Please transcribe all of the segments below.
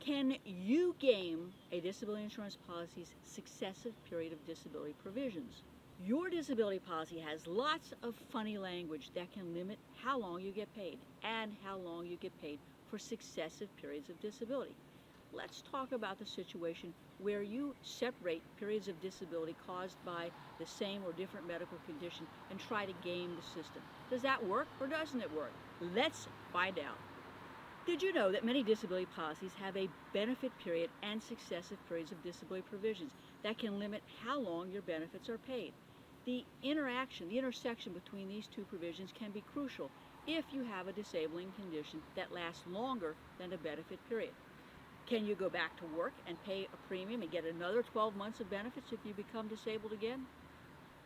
Can you game a disability insurance policy's successive period of disability provisions? Your disability policy has lots of funny language that can limit how long you get paid and how long you get paid for successive periods of disability. Let's talk about the situation where you separate periods of disability caused by the same or different medical condition and try to game the system. Does that work or doesn't it work? Let's find out. Did you know that many disability policies have a benefit period and successive periods of disability provisions that can limit how long your benefits are paid? The intersection between these two provisions can be crucial if you have a disabling condition that lasts longer than a benefit period. Can you go back to work and pay a premium and get another 12 months of benefits if you become disabled again?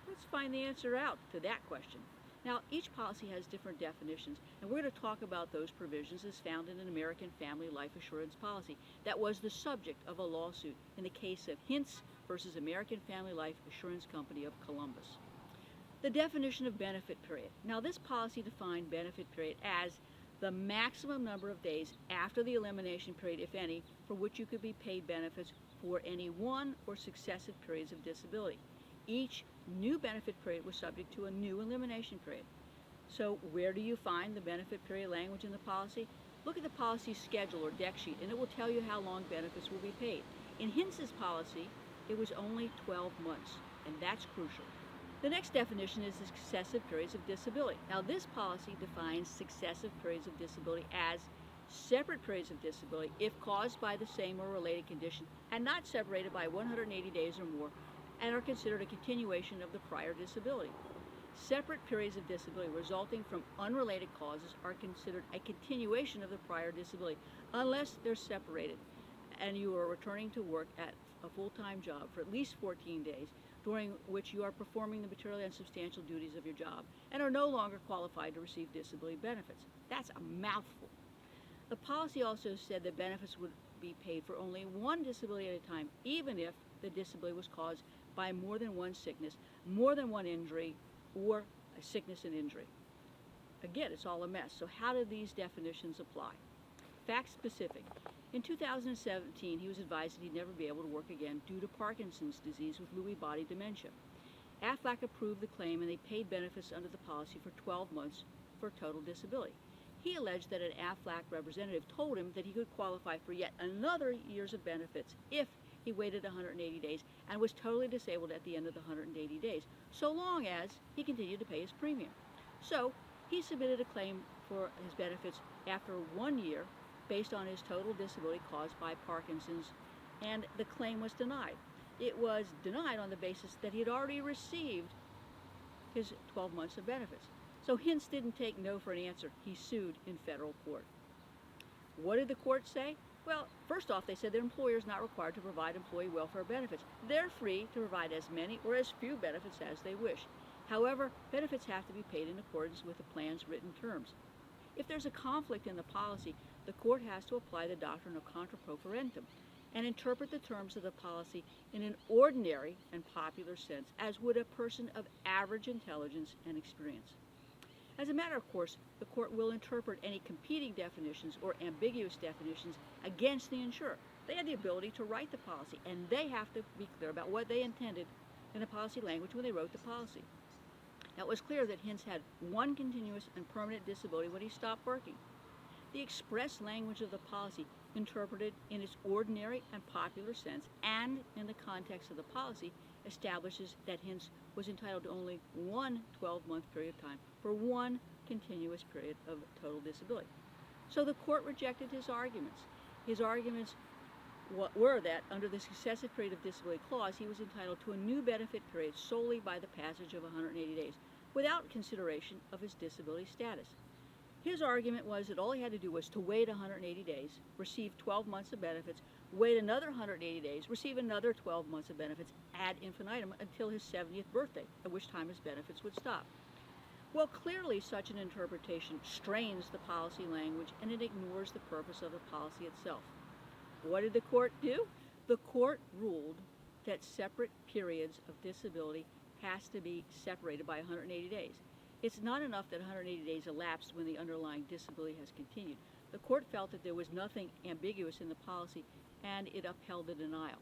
Let's find the answer out to that question. Now, each policy has different definitions, and we're going to talk about those provisions as found in an American Family Life Assurance policy that was the subject of a lawsuit in the case of Hintz versus American Family Life Assurance Company of Columbus. The definition of benefit period. Now, this policy defined benefit period as the maximum number of days after the elimination period, if any, for which you could be paid benefits for any one or successive periods of disability. Each new benefit period was subject to a new elimination period. So where do you find the benefit period language in the policy? Look at the policy schedule or deck sheet, and it will tell you how long benefits will be paid. In Hintz's policy, it was only 12 months, and that's crucial. The next definition is the successive periods of disability. Now, this policy defines successive periods of disability as separate periods of disability if caused by the same or related condition and not separated by 180 days or more, and are considered a continuation of the prior disability. Separate periods of disability resulting from unrelated causes are considered a continuation of the prior disability unless they're separated and you are returning to work at a full-time job for at least 14 days, during which you are performing the material and substantial duties of your job and are no longer qualified to receive disability benefits. That's a mouthful. The policy also said that benefits would be paid for only one disability at a time, even if the disability was caused by more than one sickness, more than one injury, or a sickness and injury. Again, it's all a mess. So how do these definitions apply? Fact specific. In 2017, he was advised that he'd never be able to work again due to Parkinson's disease with Lewy body dementia. AFLAC approved the claim and they paid benefits under the policy for 12 months for total disability. He alleged that an AFLAC representative told him that he could qualify for yet another years of benefits if he waited 180 days and was totally disabled at the end of the 180 days, so long as he continued to pay his premium. So he submitted a claim for his benefits after 1 year based on his total disability caused by Parkinson's, and the claim was denied. It was denied on the basis that he had already received his 12 months of benefits. So Hintz didn't take no for an answer. He sued in federal court. What did the court say? Well, first off, they said that employers are not required to provide employee welfare benefits. They're free to provide as many or as few benefits as they wish. However, benefits have to be paid in accordance with the plan's written terms. If there's a conflict in the policy, the court has to apply the doctrine of contra pro forentum and interpret the terms of the policy in an ordinary and popular sense, as would a person of average intelligence and experience. As a matter of course, the court will interpret any competing definitions or ambiguous definitions against the insurer. They have the ability to write the policy, and they have to be clear about what they intended in the policy language when they wrote the policy. Now, it was clear that Hintz had one continuous and permanent disability when he stopped working. The express language of the policy, interpreted in its ordinary and popular sense and in the context of the policy, establishes that Hintz was entitled to only one 12-month period of time for one continuous period of total disability. So the court rejected his arguments. His arguments were that under the successive period of disability clause, he was entitled to a new benefit period solely by the passage of 180 days, without consideration of his disability status. His argument was that all he had to do was to wait 180 days, receive 12 months of benefits, wait another 180 days, receive another 12 months of benefits ad infinitum until his 70th birthday, at which time his benefits would stop. Well, clearly such an interpretation strains the policy language and it ignores the purpose of the policy itself. What did the court do? The court ruled that separate periods of disability has to be separated by 180 days. It's not enough that 180 days elapsed when the underlying disability has continued. The court felt that there was nothing ambiguous in the policy, and it upheld the denial.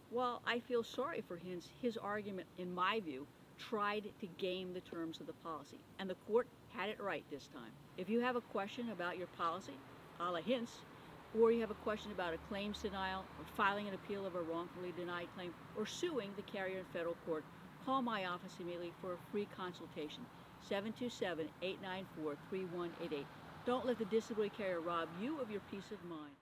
While I feel sorry for his argument, in my view, tried to game the terms of the policy, and the court had it right this time. If you have a question about your policy, a la Hintz, or you have a question about a claims denial, or filing an appeal of a wrongfully denied claim, or suing the carrier in federal court, call my office immediately for a free consultation, 727-894-3188. Don't let the disability carrier rob you of your peace of mind.